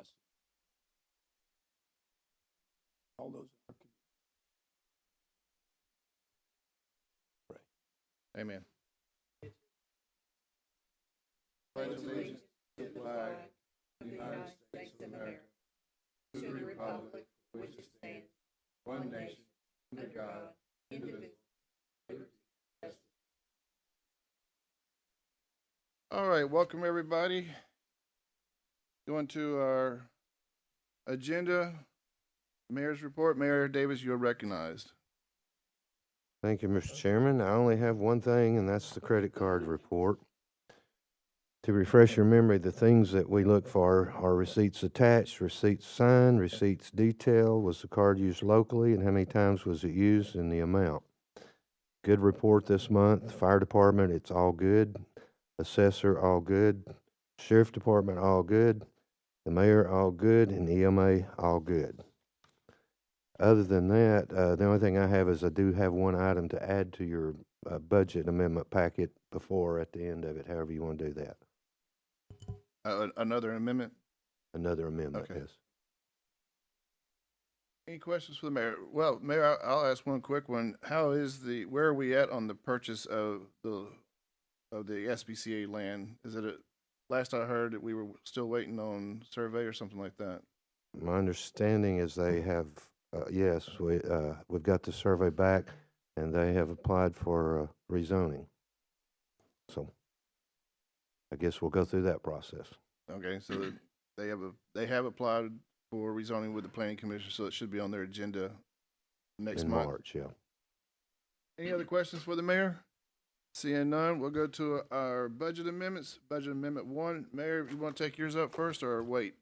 blessing. All those in our community. Pray. Amen. Pledge allegiance to the flag of the United States of America, to the republic for which it stands, one nation, under God, indivisible, with liberty and justice. All right, welcome everybody. Going to our agenda, Mayor's report. Mayor Davis, you are recognized. Thank you, Mr. Chairman. I only have one thing, and that's the credit card report. To refresh your memory, the things that we look for are receipts attached, receipts signed, receipts detailed, was the card used locally, and how many times was it used, and the amount. Good report this month. Fire department, it's all good. Assessor, all good. Sheriff department, all good. The mayor, all good, and EMA, all good. Other than that, the only thing I have is I do have one item to add to your budget amendment packet before at the end of it, however you want to do that. Another amendment? Another amendment, Okay. yes. Any questions for the mayor? Well, Mayor, I'll ask one quick one. Where are we at on the purchase of the SPCA land? Is it last I heard that we were still waiting on survey or something like that? My understanding is they have, yes, we've got the survey back, and they have applied for rezoning. So I guess we'll go through that process. Okay, so they have applied for rezoning with the planning commission, so it should be on their agenda next in month. March, yeah. Any other questions for the mayor? Seeing none, we'll go to our budget amendments. Budget amendment 1. Mayor, you want to take yours up first or wait?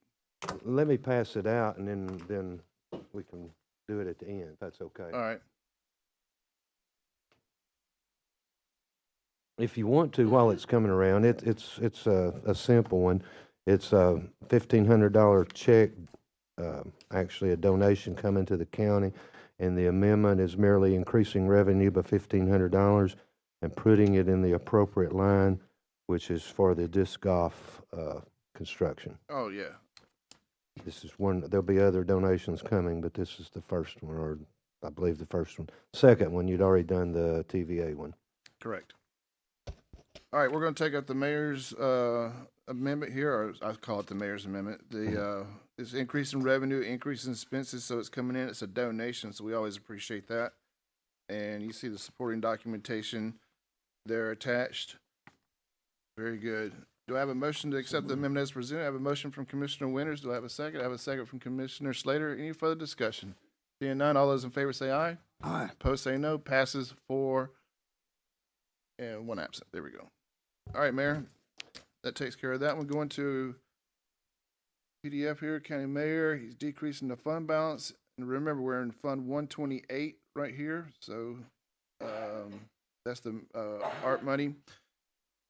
Let me pass it out, and then we can do it at the end, if that's okay. All right. If you want to, while it's coming around, it's a simple one. It's a $1,500 check, actually a donation coming to the county, and the amendment is merely increasing revenue by $1,500 and putting it in the appropriate line, which is for the disc golf construction. Oh, yeah. This is one. There'll be other donations coming, but this is the first one, or I believe the first one. Second one, you'd already done the TVA one. Correct. All right, we're going to take up the mayor's amendment here, or I call it the mayor's amendment. It's increasing revenue, increasing expenses, so it's coming in. It's a donation, so we always appreciate that. And you see the supporting documentation there attached. Very good. Do I have a motion to accept the amendment as presented? I have a motion from Commissioner Winters. Do I have a second? I have a second from Commissioner Slater. Any further discussion? Seeing none, all those in favor say aye. Aye. Opposed say no. Passes 4 and 1 absent. There we go. All right, Mayor. That takes care of that one. Going to PDF here, County Mayor. He's decreasing the fund balance. And remember, we're in Fund 128 right here. So that's the art money.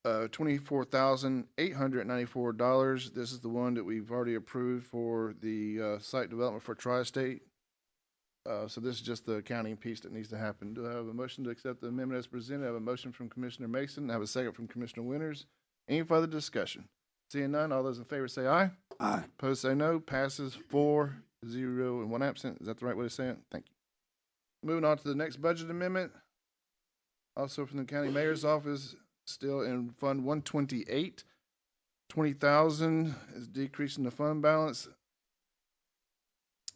$24,894. This is the one that we've already approved for the site development for Tri-State. So this is just the accounting piece that needs to happen. Do I have a motion to accept the amendment as presented? I have a motion from Commissioner Mason. I have a second from Commissioner Winters. Any further discussion? Seeing none, all those in favor say aye. Aye. Opposed say no. Passes 4-0 and 1 absent. Is that the right way to say it? Thank you. Moving on to the next budget amendment. Also from the County Mayor's Office, still in Fund 128. $20,000 is decreasing the fund balance.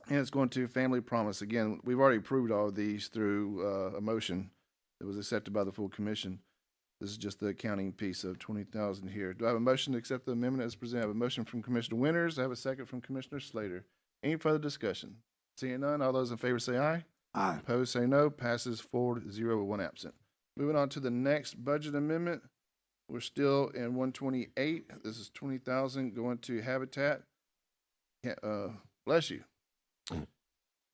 And it's going to Family Promise. Again, we've already approved all of these through a motion that was accepted by the full commission. This is just the accounting piece of $20,000 here. Do I have a motion to accept the amendment as presented? I have a motion from Commissioner Winters. I have a second from Commissioner Slater. Any further discussion? Seeing none, all those in favor say aye. Aye. Opposed say no. Passes 4-0 with 1 absent. Moving on to the next budget amendment. We're still in 128. This is $20,000 going to Habitat. Bless you.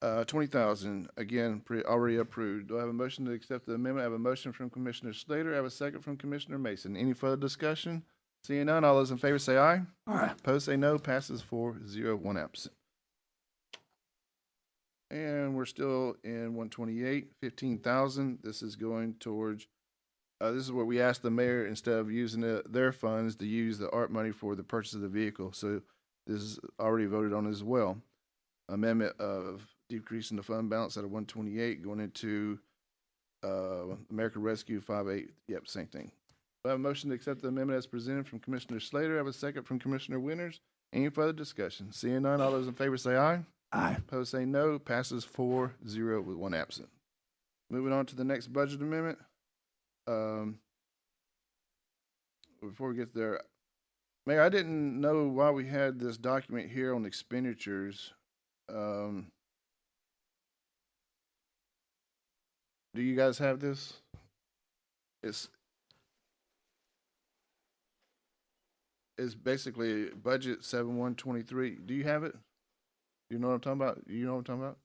20,000 again, already approved. Do I have a motion to accept the amendment? I have a motion from Commissioner Slater. I have a second from Commissioner Mason. Any further discussion? Seeing none, all those in favor say aye. Aye. Opposed say no. Passes 4-0, 1 absent. And we're still in 128, 15,000. This is going towards. This is where we asked the mayor, instead of using their funds, to use the art money for the purchase of the vehicle. So This is already voted on as well. Amendment of decreasing the fund balance out of 128 going into American Rescue 5.8. Yep, same thing. I have a motion to accept the amendment as presented from Commissioner Slater. I have a second from Commissioner Winters. Any further discussion? Seeing none, all those in favor say aye. Aye. Opposed say no. Passes 4-0 with one absent. Moving on to the next budget amendment. Before we get there, Mayor, I didn't know why we had this document here on expenditures. Do you guys have this? It's basically budget 7123. Do you have it? You know what I'm talking about? You know what I'm talking about?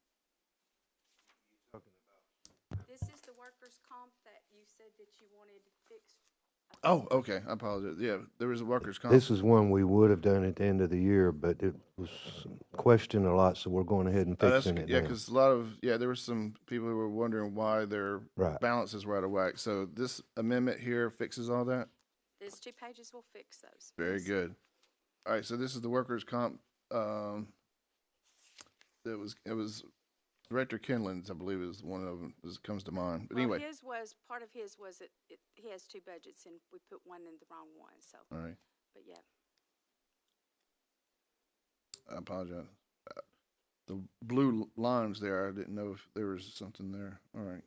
This is the workers' comp that you said that you wanted fixed. Oh, okay. I apologize. Yeah, there was a workers' comp. This is one we would have done at the end of the year, but it was questioned a lot, so we're going ahead and That's fixing it yeah, now. because a lot of there were some people who were wondering why their Right. balances were out of whack. So this amendment here fixes all that. These 2 pages will fix those. Very Yes. good. All right, so this is the workers' comp. It was Director Kinlan's, I believe, is one of them that comes to mind. But Well, anyway, part of his was he has 2 budgets and we put one in the wrong one, so, all right. but yeah. I apologize. The blue lines there, I didn't know if there was something there. All right.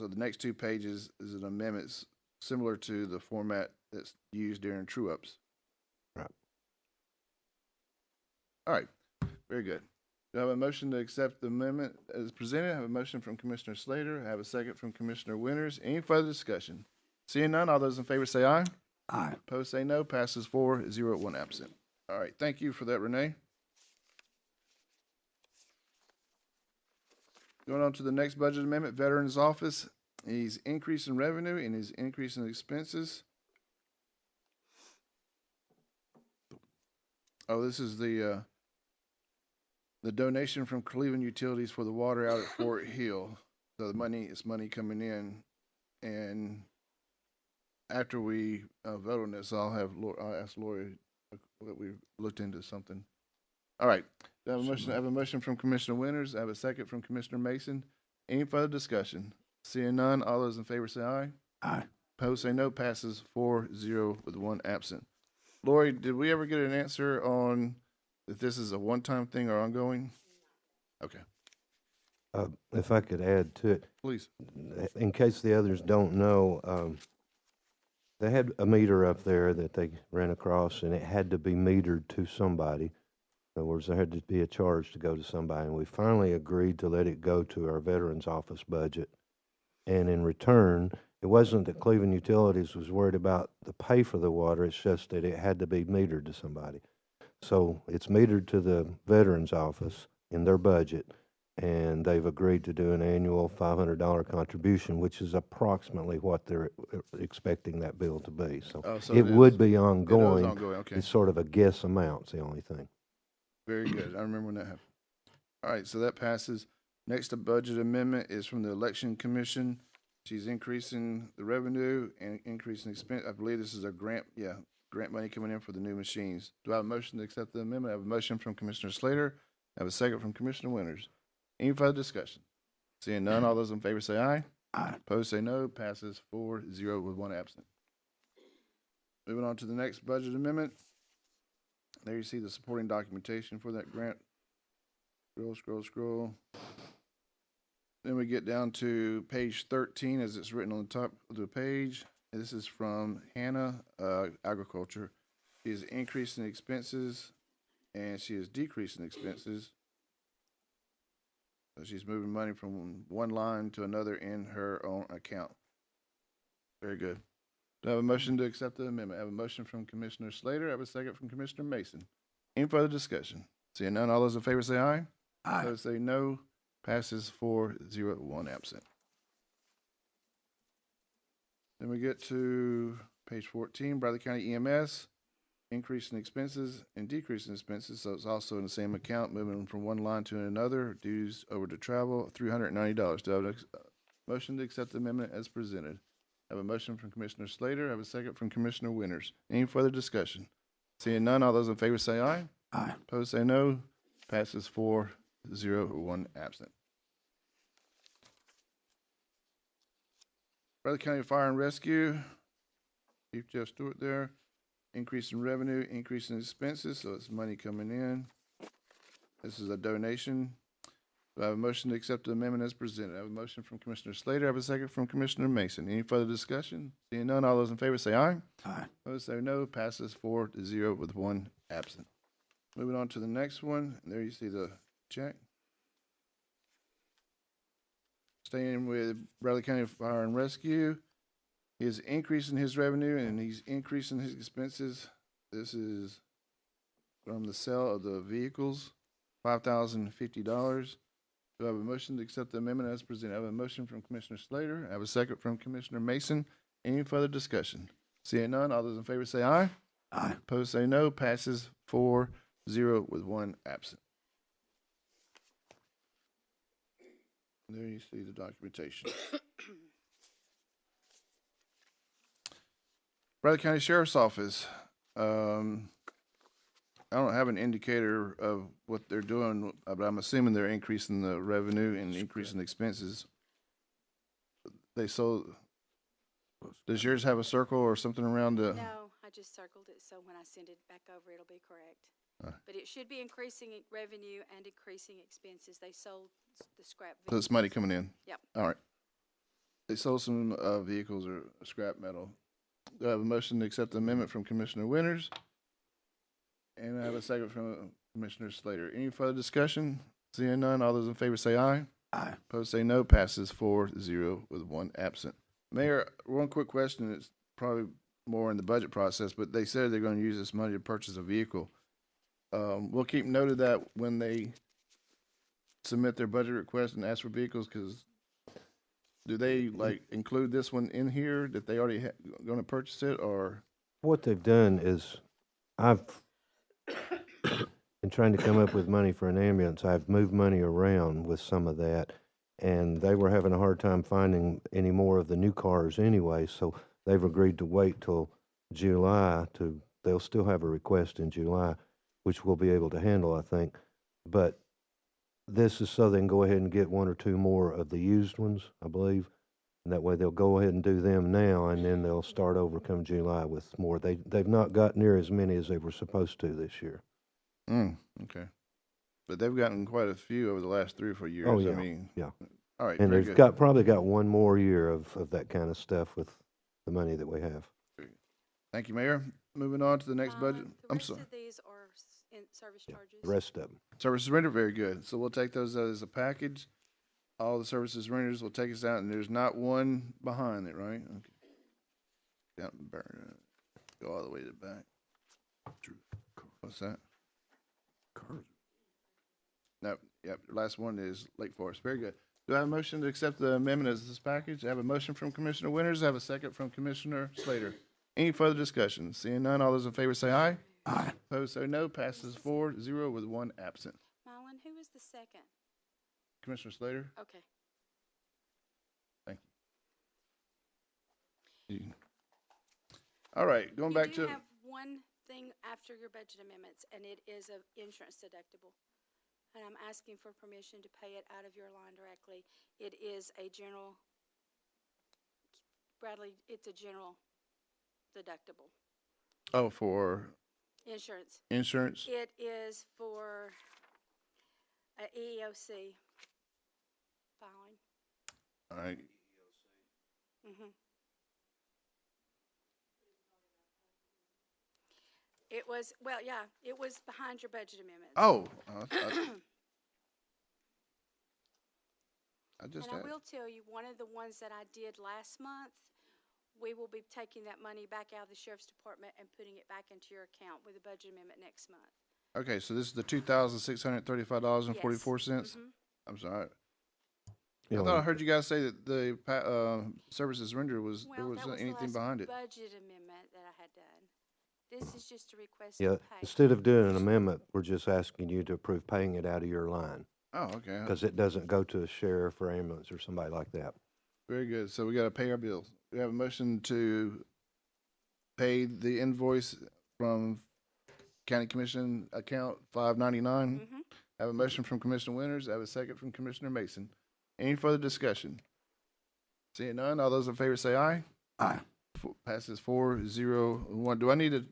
So the next 2 pages is an amendment similar to the format that's used during true-ups. Right. All right. Very good. Do I have a motion to accept the amendment as presented? I have a motion from Commissioner Slater. I have a second from Commissioner Winters. Any further discussion? Seeing none, all those in favor say aye. Aye. Opposed say no. Passes 4-0, 1 absent. All right. Thank you for that, Renee. Going on to the next budget amendment, Veterans Office. He's increasing revenue and he's increasing expenses. Oh, this is the donation from Cleveland Utilities for the water out at Fort Hill. So it's money coming in, and after we vote on this, I'll ask Lori that we looked into something. All right. I have a motion from Commissioner Winters. I have a second from Commissioner Mason. Any further discussion? Seeing none, all those in favor say aye. Aye. Opposed say no. Passes 4-0 with 1 absent. Lori, did we ever get an answer on if this is a one-time thing or ongoing? Okay, If I could add to it, please. in case the others don't know, they had a meter up there that they ran across, and it had to be metered to somebody. In other words, there had to be a charge to go to somebody, and we finally agreed to let it go to our Veterans Office budget. And in return, it wasn't that Cleveland Utilities was worried about the pay for the water, it's just that it had to be metered to somebody. So it's metered to the Veterans Office in their budget, and they've agreed to do an annual $500 contribution, which is approximately what they're expecting that bill to be. So So it would be It is ongoing. ongoing, okay. It's sort of a guess amount, it's the only thing. Very good. I remember when that happened. All right, so that passes. Next, a budget amendment is from the Election Commission. She's increasing the revenue and increasing expense. I believe this is a grant money coming in for the new machines. Do I have a motion to accept the amendment? I have a motion from Commissioner Slater. I have a second from Commissioner Winters. Any further discussion? Seeing none, all those in favor say aye. Aye. Opposed say no. Passes 4-0 with 1 absent. Moving on to the next budget amendment. There you see the supporting documentation for that grant. Scroll. Then we get down to page 13 as it's written on the top of the page. This is from Hannah, Agriculture. She is increasing expenses and she is decreasing expenses. So she's moving money from one line to another in her own account. Very good. Do I have a motion to accept the amendment? I have a motion from Commissioner Slater. I have a second from Commissioner Mason. Any further discussion? Seeing none, all those in favor say aye. Aye. Those say no. Passes 4-0, 1 absent. Then we get to page 14, Bradley County EMS, increasing expenses and decreasing expenses. So it's also in the same account, moving from one line to another. Dues over to travel, $390. Do I have a motion to accept the amendment as presented? I have a motion from Commissioner Slater. I have a second from Commissioner Winters. Any further discussion? Seeing none, all those in favor say aye. Aye. Opposed say no. Passes 4-0 with 1 absent. Bradley County Fire and Rescue, Chief Jeff Stewart there. Increase in revenue, increase in expenses, so it's money coming in. This is a donation. Do I have a motion to accept the amendment as presented? I have a motion from Commissioner Slater. I have a second from Commissioner Mason. Any further discussion? Seeing none, all those in favor say aye. Aye. Opposed say no. Passes 4-0 with 1 absent. Moving on to the next one. There you see the check. Staying with Bradley County Fire and Rescue. He is increasing his revenue and he's increasing his expenses. This is from the sale of the vehicles, $5,050. Do I have a motion to accept the amendment as presented? I have a motion from Commissioner Slater. I have a second from Commissioner Mason. Any further discussion? Seeing none, all those in favor say aye. Aye. Opposed say no. Passes 4-0 with 1 absent. There you see the documentation. Bradley County Sheriff's Office. I don't have an indicator of what they're doing, but I'm assuming they're increasing the revenue and increasing expenses. They sold. Does yours have a circle or something around the? No, I just circled it, so when I send it back over, it'll be correct. But it should be increasing revenue and increasing expenses. They sold the scrap So it's money coming in? Yep. All right. They sold some vehicles or scrap metal. Do I have a motion to accept the amendment from Commissioner Winters? And I have a second from Commissioner Slater. Any further discussion? Seeing none, all those in favor say aye. Aye. Opposed say no. Passes 4-0 with 1 absent. Mayor, one quick question. It's probably more in the budget process, but they said they're going to use this money to purchase a vehicle. We'll keep note of that when they submit their budget request and ask for vehicles, because do they like include this one in here that they already going to purchase it, or? What they've done is, I've been trying to come up with money for an ambulance. I've moved money around with some of that, and they were having a hard time finding any more of the new cars anyway, so they've agreed to wait till July they'll still have a request in July, which we'll be able to handle, I think. But this is so they can go ahead and get 1 or 2 more of the used ones, I believe. And that way they'll go ahead and do them now, and then they'll start over come July with more. They've not got near as many as they were supposed to this year. Okay. But they've gotten quite a few over the last 3 or 4 years. Oh, yeah. I mean, Yeah. All right. And very they've good. probably got 1 more year of that kind of stuff with the money that we have. Thank you, Mayor. Moving on to the next budget. The I'm rest sorry. of these are in service charges. The rest of them. Services rendered, very good. So we'll take those as a package. All the services renders will take us out, and there's not one behind it, right? Okay. Down and burn it. Go all the way to the back. What's that? No, yep, the last one is Lake Forest. Very good. Do I have a motion to accept the amendment as this package? I have a motion from Commissioner Winters. I have a second from Commissioner Slater. Any further discussion? Seeing none, all those in favor say aye. Aye. Opposed say no. Passes 4-0 with 1 absent. Mylan, who was the second? Commissioner Slater? Okay. Thank you. All right, going back You to, do have one thing after your budget amendments, and it is an insurance deductible. And I'm asking for permission to pay it out of your line directly. It is a general, Bradley, it's a general deductible. oh, for Insurance. insurance? It is for a EEOC filing. All right. It was, well, yeah, it was behind your budget amendments. Oh, I just And I had, will tell you, one of the ones that I did last month, we will be taking that money back out of the sheriff's department and putting it back into your account with a budget amendment next month. okay, so this is the $2,635.44? I'm sorry. I thought I heard you guys say that the services rendered was, there Well, that wasn't was the anything last behind it. budget amendment that I had done. This is just a request Yeah, to pay. instead of doing an amendment, we're just asking you to approve paying it out of your line, Oh, okay. because it doesn't go to a sheriff or ambulance or somebody like that. Very good. So we got to pay our bills. We have a motion to pay the invoice from County Commission account 599. Mm-hmm. I have a motion from Commissioner Winters. I have a second from Commissioner Mason. Any further discussion? Seeing none, all those in favor say aye. Aye. Passes 4-0-1. Do I need to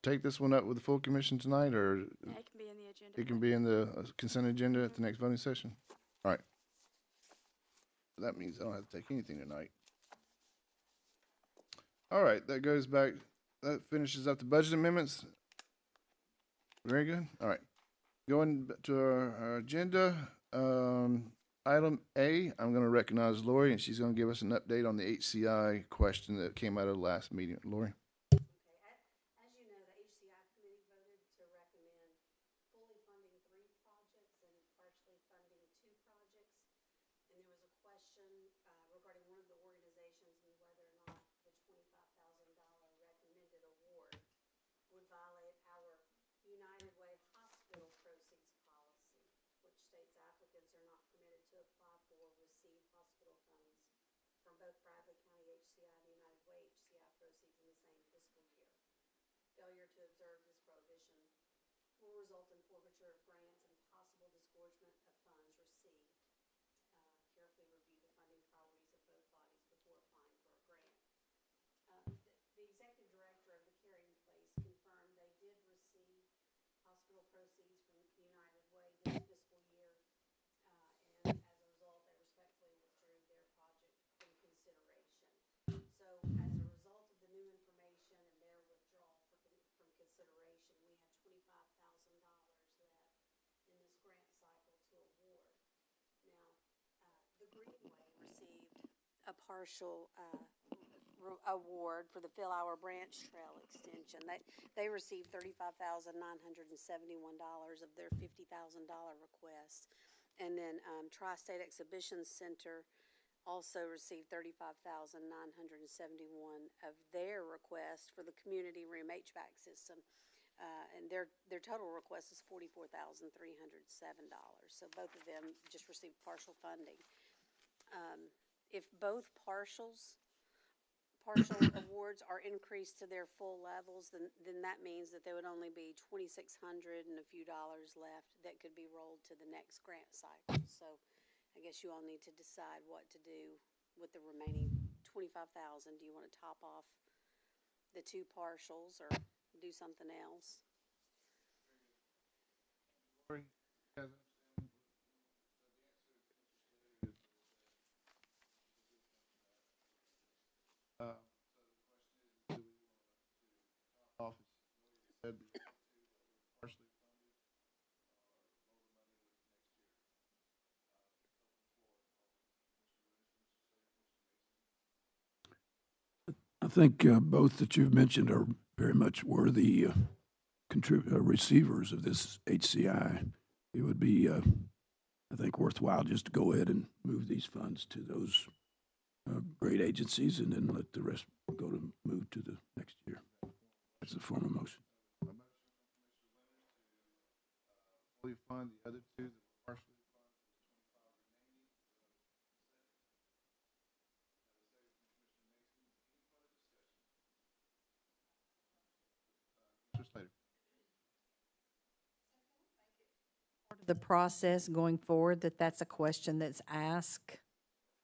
take this one up with the full commission tonight, or Yeah, it can be in the agenda. it can be in the consent agenda at the next voting session? All right. That means I don't have to take anything tonight. All right, that goes back, that finishes up the budget amendments. Very good. All right. Going to our agenda, item A, I'm going to recognize Lori, and she's going to give us an update on the HCI question that came out of the last meeting. Lori? As you know, the HCI committee voted to recommend fully funding 3 projects and partially funding 2 projects. And there was a question regarding one of the organizations and whether or not the $25,000 recommended award would violate our United Way hospital proceeds policy, which states applicants are not permitted to apply for or receive hospital funds from both Bradley County HCI and United Way HCI proceeds in the same fiscal year. Failure to observe this prohibition will result in forfeiture of grants and possible disgorgement of funds received. Carefully review the funding priorities of both bodies before applying for a grant. The executive director of the Carrying Place confirmed they did receive hospital proceeds from United Way this fiscal year, and as a result, they respectfully withdrew their project from consideration. So as a result of the new information and their withdrawal from consideration, we have $25,000 left in this grant cycle to award. Now, the Greenway received a partial award for the Phil-Hour Branch Trail extension. They received $35,971 of their $50,000 request. And then Tri-State Exhibition Center also received $35,971 of their request for the community room HVAC system. And their total request is $44,307. So both of them just received partial funding. If both partial awards are increased to their full levels, then that means that there would only be $2,600 and a few dollars left that could be rolled to the next grant cycle. So I guess you all need to decide what to do with the remaining $25,000. Do you want to top off the 2 partials or do something else? Lori, you guys understand? So the question is, do we want to top off, as Lori said, partially funded, or roll the money with next year? I think both that you've mentioned are very much worthy receivers of this HCI. It would be, I think, worthwhile just to go ahead and move these funds to those great agencies and then let the rest move to the next year. That's the form of motion. A motion from Commissioner Winters to fully fund the other 2 that were partially funded for the 25 remaining. Commissioner Slater. The process going forward, that's a question that's asked?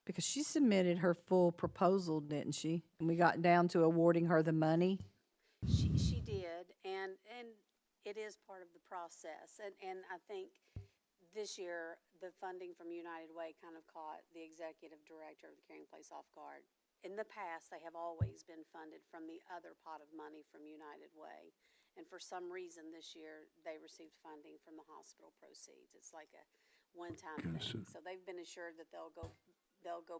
Because she submitted her full proposal, didn't she? And we got down to awarding her the money. She did, and it is part of the process. And I think this year, the funding from United Way kind of caught the executive director of the Carrying Place off guard. In the past, they have always been funded from the other pot of money from United Way. And for some reason this year, they received funding from the hospital proceeds. It's like a one-time thing. So they've been assured that they'll go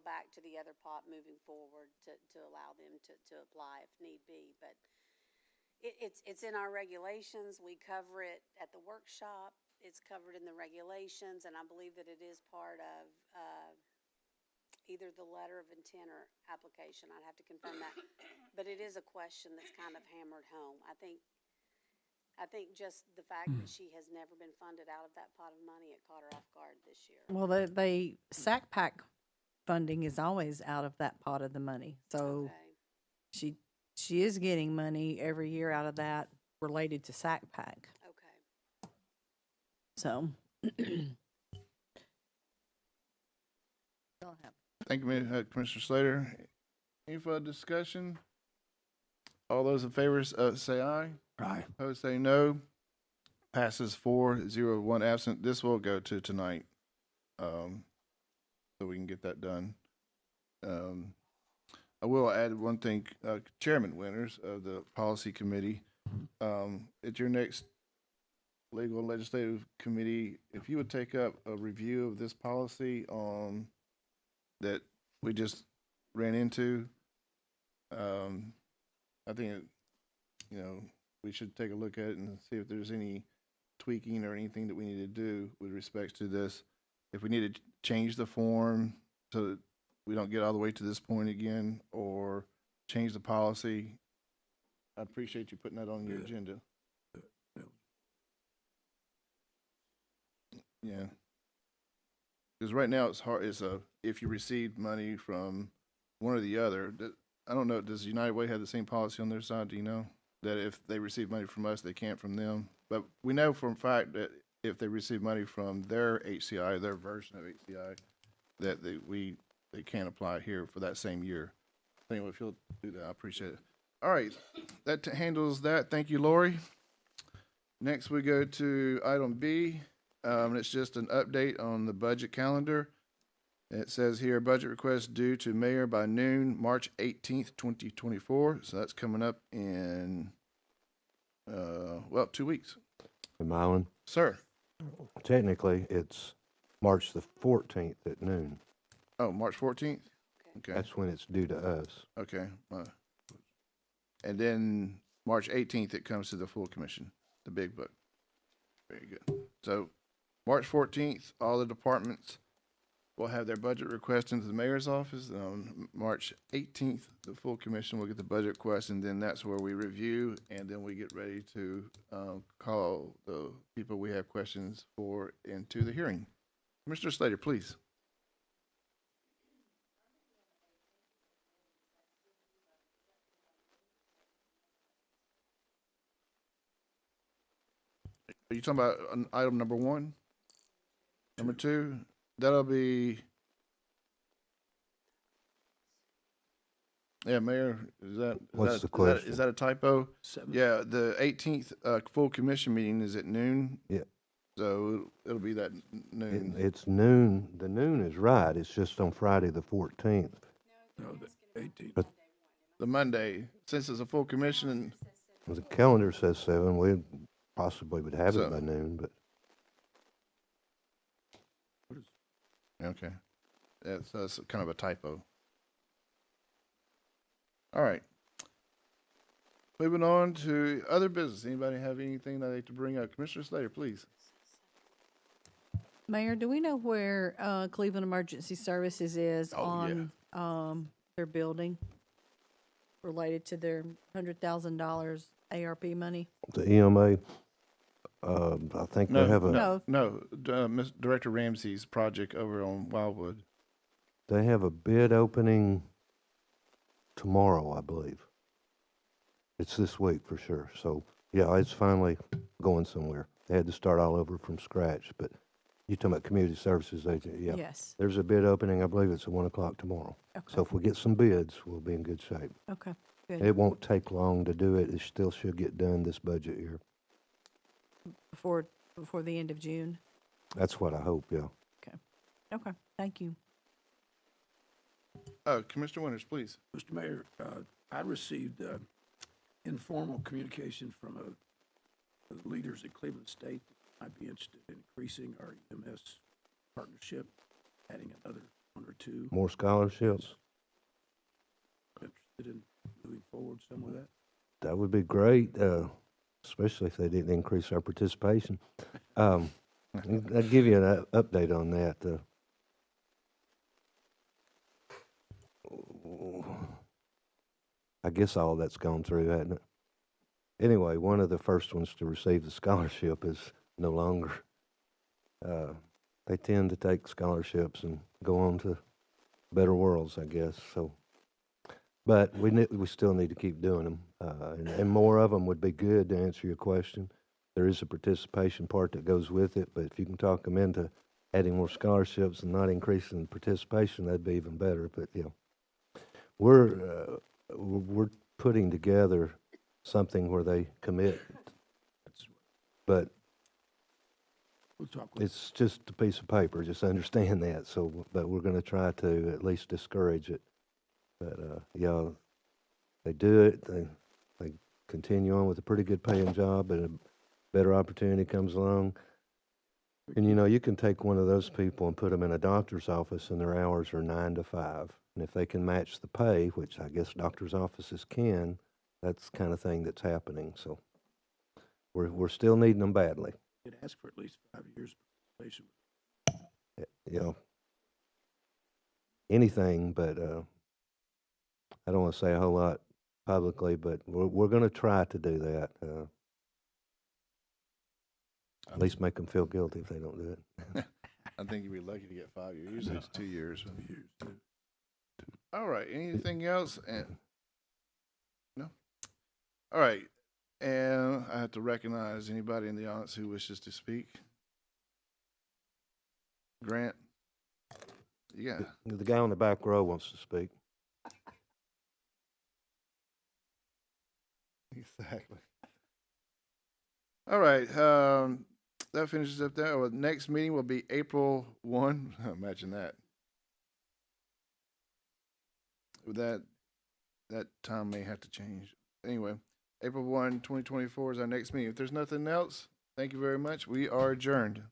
back to the other pot moving forward to allow them to apply if need be. But it's in our regulations. We cover it at the workshop. It's covered in the regulations, and I believe that it is part of either the letter of intent or application. I'd have to confirm that. But it is a question that's kind of hammered home. I think just the fact that she has never been funded out of that pot of money, it caught her off guard this year. Well, the SAC PAC funding is always out of that pot of the money. So Okay. she is getting money every year out of that. related to SAC Pack. Okay. So. Don't have- Thank you, Commissioner Slater. Any further discussion? All those in favor, say aye. Aye. Opposed, say no. Passes 4-0, 1 absent. This will go to tonight, so we can get that done. I will add one thing, Chairman Winters of the Policy Committee, at your next Legal and Legislative Committee, if you would take up a review of this policy that we just ran into, I think, we should take a look at it and see if there's any tweaking or anything that we need to do with respect to this. If we need to change the form so that we don't get all the way to this point again, or change the policy, I appreciate you putting that on your agenda. Yeah. Because right now it's hard, if you receive money from one or the other, I don't know, does United Way have the same policy on their side, do you know? That if they receive money from us, they can't from them? But we know for a fact that if they receive money from their HCI, their version of HCI, that they can't apply here for that same year. Anyway, if you'll do that, I appreciate it. All right, that handles that. Thank you, Lori. Next, we go to item B. It's just an update on the budget calendar. It says here, budget request due to mayor by noon, March 18th, 2024. So that's coming up in, 2 weeks. Mylan, Sir. technically, it's March the 14th at noon. Oh, March 14th? Okay. That's when it's due to us. Okay. And then March 18th, it comes to the full commission, the big book. Very good. So March 14th, all the departments will have their budget request into the mayor's office. On March 18th, the full commission will get the budget request, and then that's where we review, and then we get ready to call the people we have questions for into the hearing. Mr. Slater, please. Are you talking about item number 1? Number 2? That'll be, yeah, Mayor, What's the question? is that a typo? 7. Yeah, the 18th full commission meeting is at noon. Yeah. So it'll be that noon. It's noon. The noon is right. It's just on Friday the 14th. No, the 18th. The Monday, since it's a full commission, and The calendar says 7. We possibly would have So- it by noon, but okay, that's kind of a typo. All right. Moving on to other business. Anybody have anything they'd like to bring up? Commissioner Slater, please. Mayor, do we know where Cleveland Emergency Services is Oh, yeah. on their building related to their $100,000 ARP money? the EMA, I think they have a Miss Director Ramsey's project over on Wildwood. they have a bid opening tomorrow, I believe. It's this week for sure. So yeah, it's finally going somewhere. They had to start all over from scratch, but you talking about community services agent? Yeah. Yes. There's a bid opening. I believe it's at 1 o'clock tomorrow. Okay. So if we get some bids, we'll be in good shape. Okay. Good. It won't take long to do it. It still should get done this budget year. Before the end of June. That's what I hope. Yeah. Okay. Thank you. Commissioner Winters, please. Mr. Mayor, I received informal communication from the leaders at Cleveland State that might be interested in increasing our EMS partnership, adding another 1 or 2. More scholarships. Interested in moving forward some with that? That would be great, especially if they didn't increase our participation. I'll give you an update on that. I guess all that's gone through, hasn't it? Anyway, one of the first ones to receive the scholarship is no longer. They tend to take scholarships and go on to better worlds, I guess. So But we still need to keep doing them, and more of them would be good, to answer your question. There is a participation part that goes with it, but if you can talk them into adding more scholarships and not increasing participation, that'd be even better. But, you know, we're putting together something where they commit, but We'll talk with it's just a piece of paper, just understand that. So, but we're gonna try to at least discourage it. But, yeah, they do it, they continue on with a pretty good paying job, and a better opportunity comes along. And, you know, you can take one of those people and put them in a doctor's office, and their hours are 9 to 5. And if they can match the pay, which I guess doctor's offices can, that's the kind of thing that's happening. So we're still needing them badly. it. Ask for at least 5 years participation. You know, anything, but I don't want to say a whole lot publicly, but we're going to try to do that. At least make them feel guilty if they don't do it. I think you'd be lucky to get 5 years. Usually it's 2 years. 2 years, too. All right. Anything else? And no. All right. And I have to recognize anybody in the audience who wishes to speak. Grant. Yeah. The guy on the back row wants to speak. Exactly. All right. That finishes up that. Well, next meeting will be April 1. Imagine that. That time may have to change. Anyway, April 1, 2024 is our next meeting. If there's nothing else, thank you very much. We are adjourned.